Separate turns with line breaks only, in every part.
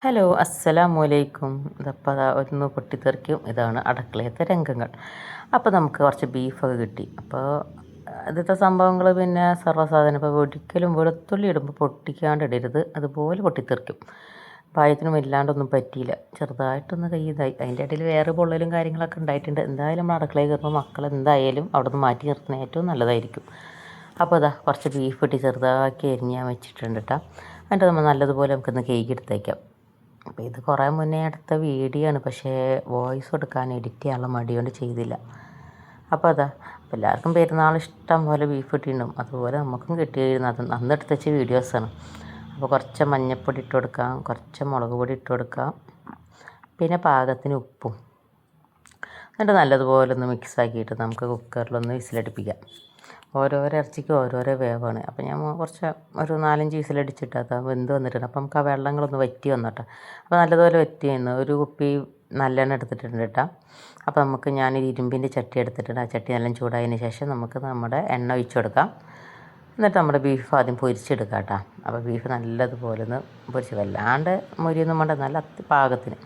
Hello അസ്സലാമു അലൈക്കും. ഇതപ്പോൾ അതാ ഒന്ന് പൊട്ടിത്തെറിക്കും. ഇതാണ് അടുക്കളയത്തെ രംഗങ്ങൾ. അപ്പോൾ നമുക്ക് കുറച്ച് ബീഫൊക്കെ കിട്ടി. അപ്പോൾ ആദ്യത്തെ സംഭവങ്ങൾ പിന്നെ സർവ്വസാധാരണ ഇപ്പോൾ ഒരിക്കലും വെളുത്തുള്ളി ഇടുമ്പോൾ പൊട്ടിക്കാണ്ട് ഇടരുത്, അതുപോലെ പൊട്ടിത്തെറിക്കും. പായത്തിനും ഇല്ലാണ്ടൊന്നും പറ്റിയില്ല, ചെറുതായിട്ടൊന്ന് കൈ ഇതായി. അതിൻ്റെ ഇടയിൽ വേറെ പൊള്ളലും കാര്യങ്ങളൊക്കെ ഉണ്ടായിട്ടുണ്ട്. എന്തായാലും നമ്മൾ അടുക്കളയിൽ കയറുമ്പോൾ മക്കൾ എന്തായാലും അവിടെ നിന്ന് മാറ്റി നിർത്തുന്നത് ഏറ്റവും നല്ലതായിരിക്കും. അപ്പോൾ അതാ കുറച്ച് ബീഫ് ഇട്ട് ചെറുതാക്കി അരിഞ്ഞ് ഞാൻ വെച്ചിട്ടുണ്ട് കേട്ടോ. എന്നിട്ട് നമ്മൾ നല്ലതുപോലെ നമുക്കൊന്ന് കേക്ക് എടുത്തേക്കാം. അപ്പോൾ ഇത് കുറേ മുന്നേ എടുത്ത വീഡിയോ ആണ്, പക്ഷേ വോയിസ് കൊടുക്കാൻ എഡിറ്റ് ചെയ്യാനുള്ള മടി കൊണ്ട് ചെയ്തില്ല. അപ്പോൾ അതാ എല്ലാവർക്കും പെരുന്നാൾ ഇഷ്ടം പോലെ ബീഫ് കിട്ടിയിട്ടുണ്ടാവും, അതുപോലെ നമുക്കും കിട്ടിയിരുന്നു. അത് അന്ന് എടുത്ത് വെച്ച വീഡിയോസാണ്. അപ്പോൾ കുറച്ച് മഞ്ഞൾപ്പൊടി ഇട്ട് കൊടുക്കാം, കുറച്ച് മുളക് പൊടി ഇട്ട് കൊടുക്കാം, പിന്നെ പാകത്തിന് ഉപ്പും. എന്നിട്ട് നല്ലതുപോലെ ഒന്ന് മിക്സ് ആക്കിയിട്ട് നമുക്ക് കുക്കറിലൊന്ന് വിസിലടിപ്പിക്കാം. ഓരോരോ ഇറച്ചിക്ക് ഓരോരോ വേവാണ്. അപ്പോൾ ഞാൻ കുറച്ച് ഒരു 4-5 വിസിലടിച്ചിട്ട് അത് വെന്ത് വന്നിട്ടുണ്ട്. അപ്പോൾ നമുക്ക് ആ വെള്ളങ്ങളൊന്ന് വറ്റി വന്നോട്ടെ. അപ്പോൾ നല്ലതുപോലെ വറ്റി വന്നു. ഒരു കുപ്പി നല്ലെണ്ണ എടുത്തിട്ടുണ്ട് കേട്ടോ. അപ്പോൾ നമുക്ക് ഞാനൊരു ഇരുമ്പിൻ്റെ ചട്ടി എടുത്തിട്ടുണ്ട്. ആ ചട്ടി നല്ല ചൂടായതിന് ശേഷം നമുക്ക് നമ്മുടെ എണ്ണ ഒഴിച്ച് കൊടുക്കാം. എന്നിട്ട് നമ്മുടെ ബീഫ് ആദ്യം പൊരിച്ചെടുക്കാം കേട്ടോ. അപ്പോൾ ബീഫ് നല്ലതുപോലെ ഒന്ന് പൊരിച്ച്, വല്ലാണ്ട് മൊരിയൊന്നും വേണ്ട, നല്ല പാകത്തിന്.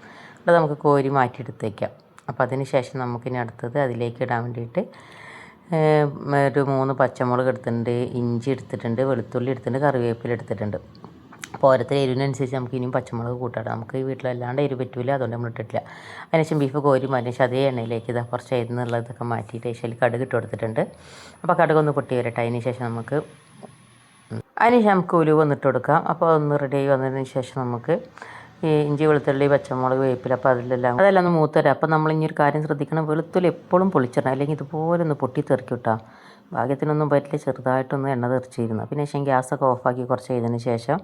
അത് നമുക്ക് കോരി മാറ്റിയെടുത്തേക്കാം. അപ്പോൾ അതിന് ശേഷം നമുക്കിനി അടുത്തത് അതിലേക്ക് ഇടാൻ വേണ്ടിയിട്ട് ഒരു 3 പച്ചമുളക് എടുത്തിട്ടുണ്ട്, ഇഞ്ചി എടുത്തിട്ടുണ്ട്, വെളുത്തുള്ളി എടുത്തിട്ടുണ്ട്, കറിവേപ്പില എടുത്തിട്ടുണ്ട്. അപ്പോൾ ഓരോരുത്തർ എരിവിനനുസരിച്ച് നമുക്ക് ഇനിയും പച്ചമുളക് കൂട്ടാം. നമുക്ക് ഈ വീട്ടിലല്ലാണ്ട് എരിവ് പറ്റില്ല, അതുകൊണ്ട് നമ്മൾ ഇട്ടിട്ടില്ല. അതിനുശേഷം ബീഫ് കോരി മാറ്റിയ ശേഷം അതേ എണ്ണയിലേക്ക് ഇതാ കുറച്ച് എന്നുള്ളതൊക്കെ മാറ്റിയിട്ട് ശേഷം കടുക് ഇട്ട് കൊടുത്തിട്ടുണ്ട്. അപ്പോൾ കടുകൊന്ന് പൊട്ടി വരട്ടെ. അതിനുശേഷം നമുക്ക് ഉലുവ വന്നിട്ട് കൊടുക്കാം. അപ്പോൾ ഒന്ന് റെഡി ആയി വന്നതിന് ശേഷം നമുക്ക് ഈ ഇഞ്ചി, വെളുത്തുള്ളി, പച്ചമുളക്, വേപ്പില, അപ്പോൾ അതെല്ലാം ഒന്ന് മൂത്ത് തരാം. അപ്പോൾ നമ്മളിനി ഒരു കാര്യം ശ്രദ്ധിക്കണം, വെളുത്തുള്ളി എപ്പോഴും പൊളിച്ചിടണം, അല്ലെങ്കിൽ ഇതുപോലെ ഒന്ന് പൊട്ടിത്തെറിക്കും കേട്ടോ. ഭാഗ്യത്തിനൊന്നും പറ്റില്ല, ചെറുതായിട്ടൊന്ന് എണ്ണ തെറിച്ചിരുന്നു. പിന്നെ ശേഷം ഗ്യാസൊക്കെ ഓഫാക്കി കുറച്ച് ചെയ്തതിന് ശേഷം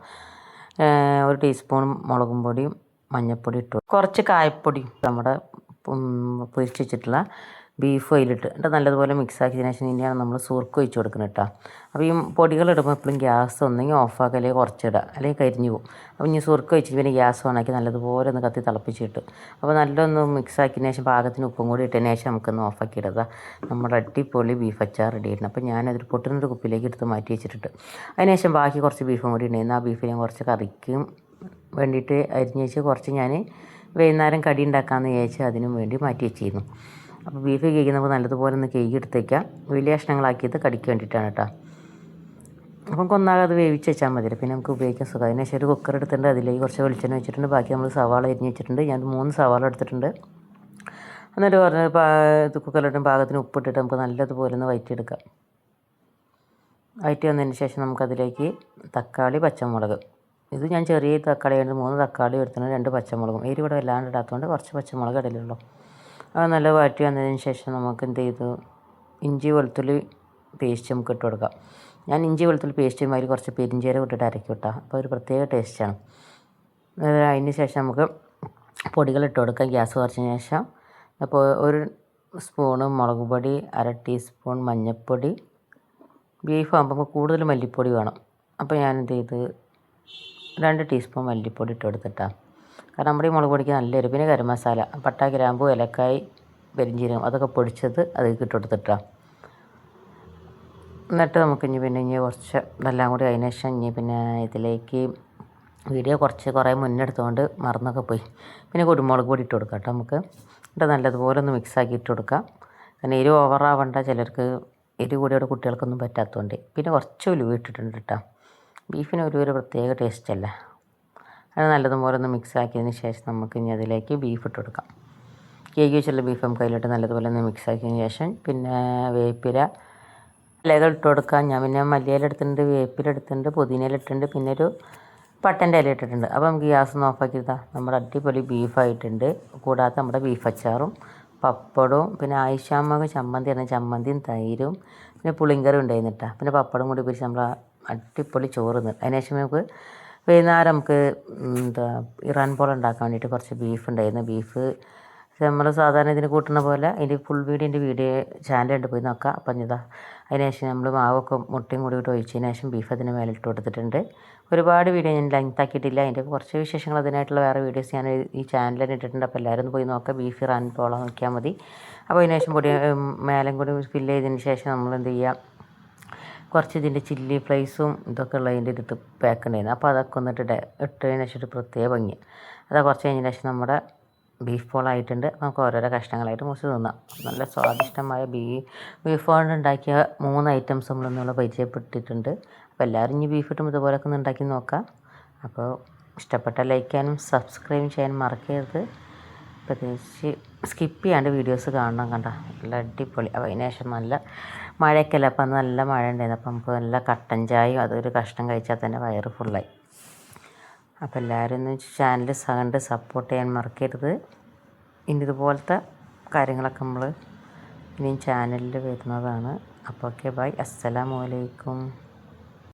1 ടീസ്പൂൺ മുളകും പൊടിയും മഞ്ഞൾപ്പൊടി ഇട്ടു, കുറച്ച് കായപ്പൊടിയും നമ്മുടെ പൊരിച്ച് വെച്ചിട്ടുള്ള ബീഫ് അതിലിട്ട് എന്നിട്ട് നല്ലതുപോലെ മിക്സ് ആക്കിയതിന് ശേഷം ഇനിയാണ് നമ്മൾ സുർക്ക ഒഴിച്ച് കൊടുക്കുന്നത് കേട്ടോ. അപ്പോൾ ഈ പൊടികളിടുമ്പോൾ എപ്പോഴും ഗ്യാസ് ഒന്നെങ്കിൽ ഓഫാക്കുക, അല്ലെങ്കിൽ കുറച്ചിടുക, അല്ലെങ്കിൽ കരിഞ്ഞു പോകും. അപ്പോൾ ഇനി സുർക്ക ഒഴിച്ചിട്ട് പിന്നെ ഗ്യാസ് ഓണാക്കി നല്ലതുപോലെ ഒന്ന് കത്തി തിളപ്പിച്ചിട്ട്, അപ്പോൾ നല്ലൊന്ന് മിക്സ് ആക്കിയതിന് ശേഷം പാകത്തിന് ഉപ്പും കൂടി ഇട്ടതിന് ശേഷം നമുക്കൊന്ന് ഓഫാക്കി ഇടുക. നമ്മുടെ അടിപൊളി ബീഫ് അച്ചാർ റെഡി ആയിരുന്നു. അപ്പോൾ ഞാനതൊരു പൊട്ടുന്നൊരു കുപ്പിലേക്ക് എടുത്ത് മാറ്റി വെച്ചിട്ടുണ്ട്. അതിനുശേഷം ബാക്കി കുറച്ച് ബീഫും കൂടി ഉണ്ടായിരുന്നു. ആ ബീഫ് ഞാൻ കുറച്ച് കറിക്കും വേണ്ടിയിട്ട് അരിഞ്ഞ് വെച്ച് കുറച്ച് ഞാൻ വൈകുന്നേരം കടി ഉണ്ടാക്കാമെന്ന് വിചാരിച്ച് അതിനും വേണ്ടി മാറ്റി വെച്ചിരുന്നു. അപ്പോൾ ബീഫ് കേക്ക് നമുക്ക് നല്ലതുപോലെ ഒന്ന് കേക്ക് എടുത്തേക്കാം. വലിയ കഷ്ണങ്ങളാക്കിയത് കടിക്ക് വേണ്ടിയിട്ടാണ് കേട്ടോ. അപ്പം കൊന്നാകെ അത് വേവിച്ച് വെച്ചാൽ മതി, പിന്നെ നമുക്ക് ഉപയോഗിക്കാൻ സുഖം. അതിനുശേഷം ഒരു കുക്കർ എടുത്തിട്ടുണ്ട്, അതിലേക്ക് കുറച്ച് വെളിച്ചെണ്ണ വെച്ചിട്ടുണ്ട്. ബാക്കി നമ്മൾ സവാള അരിഞ്ഞ് വെച്ചിട്ടുണ്ട്. ഞാൻ 3 സവാള എടുത്തിട്ടുണ്ട്. എന്നിട്ട് കുക്കറിലിട്ടും പാകത്തിന് ഉപ്പിട്ടിട്ട് നമുക്ക് നല്ലതുപോലെ ഒന്ന് വഴറ്റിയെടുക്കാം. വഴറ്റി വന്നതിന് ശേഷം നമുക്കതിലേക്ക് തക്കാളി, പച്ചമുളക്, ഇത് ഞാൻ ചെറിയ തക്കാളി ആയിട്ട് 3 തക്കാളി എടുത്തിട്ടുണ്ട്, 2 പച്ചമുളകും. എരിവിടെ വല്ലാണ്ട് ഇടാത്തതുകൊണ്ട് കുറച്ച് പച്ചമുളക് ഇടലുള്ളൂ. അത് നല്ല വഴറ്റി വന്നതിന് ശേഷം നമുക്ക് എന്ത് ചെയ്തു, ഇഞ്ചി വെളുത്തുള്ളി പേസ്റ്റ് നമുക്ക് ഇട്ട് കൊടുക്കാം. ഞാൻ ഇഞ്ചി വെളുത്തുള്ളി പേസ്റ്റും അതിൽ കുറച്ച് പെരിഞ്ചീരകം ഇട്ടിട്ട് അരക്കും കേട്ടോ. അപ്പോൾ ഒരു പ്രത്യേക ടേസ്റ്റാണ്. അതിന് ശേഷം നമുക്ക് പൊടികൾ ഇട്ട് കൊടുക്കാം. ഗ്യാസ് കുറച്ചതിന് ശേഷം അപ്പോൾ 1 സ്പൂണ് മുളക് പൊടി, 1/2 ടീസ്പൂൺ മഞ്ഞൾപ്പൊടി. ബീഫ് ആകുമ്പോൾ കൂടുതൽ മല്ലിപ്പൊടി വേണം. അപ്പോൾ ഞാനെന്ത് ചെയ്ത് 2 ടീസ്പൂൺ മല്ലിപ്പൊടി ഇട്ട് കൊടുത്തിട്ടാണ്. കാരണം നമ്മുടെ ഈ മുളക് പൊടിക്ക് നല്ല എരിവ്. പിന്നെ ഗരം മസാല, പട്ട, ഗ്രാമ്പു, ഏലക്കായ്, പെരിഞ്ചീരകം അതൊക്കെ പൊടിച്ചത് അതിലേക്ക് ഇട്ട് കൊടുത്തിട്ടാണ്. എന്നിട്ട് നമുക്ക് ഇനി കുറച്ച് ഇതെല്ലാം കൂടി അതിന് ശേഷം പിന്നെ ഇതിലേക്ക് വീഡിയോ കുറേ മുന്നേ എടുത്തുകൊണ്ട് മറന്നൊക്കെ പോയി. പിന്നെ കുരുമുളക് പൊടി ഇട്ട് കൊടുക്കാം കേട്ടോ നമുക്ക്. എന്നിട്ട് നല്ലതുപോലെ ഒന്ന് മിക്സാക്കി ഇട്ട് കൊടുക്കാം. കാരണം എരിവ് ഓവറാവണ്ട, ചിലർക്ക് എരിവ് കൂടിയോടെ കുട്ടികൾക്കൊന്നും പറ്റാത്തതുകൊണ്ട്. പിന്നെ കുറച്ച് ഉലുവ ഇട്ടിട്ടുണ്ട് കേട്ടോ. ബീഫിന് ഒരു പ്രത്യേക ടേസ്റ്റല്ല. അത് നല്ലതുപോലെ ഒന്ന് മിക്സ് ആക്കിയതിന് ശേഷം നമുക്ക് ഇനി അതിലേക്ക് ബീഫ് ഇട്ട് കൊടുക്കാം. കേക്ക് വെച്ചുള്ള ബീഫ് നമുക്ക് അതിലിട്ട് നല്ലതുപോലെ ഒന്ന് മിക്സ് ആക്കിയതിന് ശേഷം പിന്നെ വേപ്പില ഇലകൾ ഇട്ട് കൊടുക്കാം. ഞാൻ പിന്നെ മല്ലിയില എടുത്തിട്ടുണ്ട്, വേപ്പില എടുത്തിട്ടുണ്ട്, പുതിനയില ഇട്ടിട്ടുണ്ട്, പിന്നെ ഒരു പട്ടൻ്റെ ഇല ഇട്ടിട്ടുണ്ട്. അപ്പോൾ നമുക്ക് ഗ്യാസ് ഒന്ന് ഓഫാക്കിയിട്ടാൽ നമ്മുടെ അടിപൊളി ബീഫായിട്ടുണ്ട്. കൂടാതെ നമ്മുടെ ബീഫ് അച്ചാറും പപ്പടവും പിന്നെ ആയിഷാമ്മക്ക് ചമ്മന്തിയും തൈരും പിന്നെ പുളിങ്കറി ഉണ്ടായിരുന്നിട്ടാ. പിന്നെ പപ്പടം കൂടി പിരിച്ച് നമ്മൾ അടിപൊളി ചോറ് തിന്നു. അതിനുശേഷം നമുക്ക് വൈകുന്നേരം നമുക്ക് ഇറാൻ പോള ഉണ്ടാക്കാൻ വേണ്ടിയിട്ട് കുറച്ച് ബീഫ് ഉണ്ടായിരുന്നു. ബീഫ് നമ്മൾ സാധാരണ ഇതിന് കൂട്ടുന്ന പോലെ അതിൻ്റെ ഫുൾ വീഡിയോ ചാനലുണ്ട്, പോയി നോക്കാം. അപ്പം അതിനുശേഷം നമ്മൾ മാവൊക്കെ മുട്ടയും കൂടി ഒഴിച്ചതിന് ശേഷം ബീഫ് അതിന് മേലിട്ട് കൊടുത്തിട്ടുണ്ട്. ഒരുപാട് വീഡിയോ ഞാൻ ലെങ്ത് ആക്കിയിട്ടില്ല. അതിൻ്റെ കുറച്ച് വിശേഷങ്ങൾ അതിനായിട്ടുള്ള വേറെ വീഡിയോസ് ഞാൻ ഈ ചാനലിൽ ഇട്ടിട്ടുണ്ട്. അപ്പോൾ എല്ലാവരും ഒന്ന് പോയി നോക്കാം. ബീഫ് ഇറാൻ പോള നോക്കിയാൽ മതി. അപ്പോൾ അതിനുശേഷം മേലും കൂടി ഫില്ല് ചെയ്തതിന് ശേഷം നമ്മൾ എന്ത് ചെയ്യുക, കുറച്ച് ഇതിൻ്റെ ചില്ലി ഫ്ലേക്സും ഇതൊക്കെ ഉള്ളതിൻ്റെ ഇത് പാക്ക് ഉണ്ടായിരുന്നു. അപ്പോൾ അതൊക്കെ ഒന്നിട്ട് ഇട്ടതിന് ശേഷം ഒരു പ്രത്യേക ഭംഗി. അത് കുറച്ച് കഴിഞ്ഞതിന് ശേഷം നമ്മുടെ ബീഫ് ബോളായിട്ടുണ്ട്. നമുക്ക് ഓരോരോ കഷ്ണങ്ങളായിട്ട് മുറിച്ച് തിന്നാം. നല്ല സ്വാദിഷ്ടമായ ബീഫ് കൊണ്ട് ഉണ്ടാക്കിയ 3 ഐറ്റംസ് നമ്മളിന്നുള്ള പരിചയപ്പെട്ടിട്ടുണ്ട്. അപ്പോൾ എല്ലാവരും ഇനി ബീഫ് ഇട്ടും ഇതുപോലൊക്കെ ഒന്ന് ഉണ്ടാക്കി നോക്കാം. അപ്പോൾ ഇഷ്ടപ്പെട്ട ലൈക്ക് ചെയ്യാനും സബ്സ്ക്രൈബ് ചെയ്യാനും മറക്കരുത്. പ്രത്യേകിച്ച് സ്കിപ്പ് ചെയ്യാണ്ട് വീഡിയോസ് കാണണം. കണ്ട നല്ല അടിപൊളി. അപ്പോൾ അതിന് ശേഷം നല്ല മഴയൊക്കെ അല്ല, അപ്പം അന്ന് നല്ല മഴ ഉണ്ടായിരുന്നു. അപ്പം നമുക്ക് നല്ല കട്ടൻ ചായയും അതൊരു കഷ്ണം കഴിച്ചാൽ തന്നെ വയറ് ഫുള്ളായി. അപ്പോൾ എല്ലാവരും ഒന്ന് ചാനൽ കണ്ട് സപ്പോർട്ട് ചെയ്യാൻ മറക്കരുത്. ഇനി ഇതുപോലത്തെ കാര്യങ്ങളൊക്കെ നമ്മൾ ഇനിയും ചാനലിൽ വരുന്നതാണ്. അപ്പോൾ ഓക്കെ, ബൈ, അസ്സലാമു അലൈക്കും.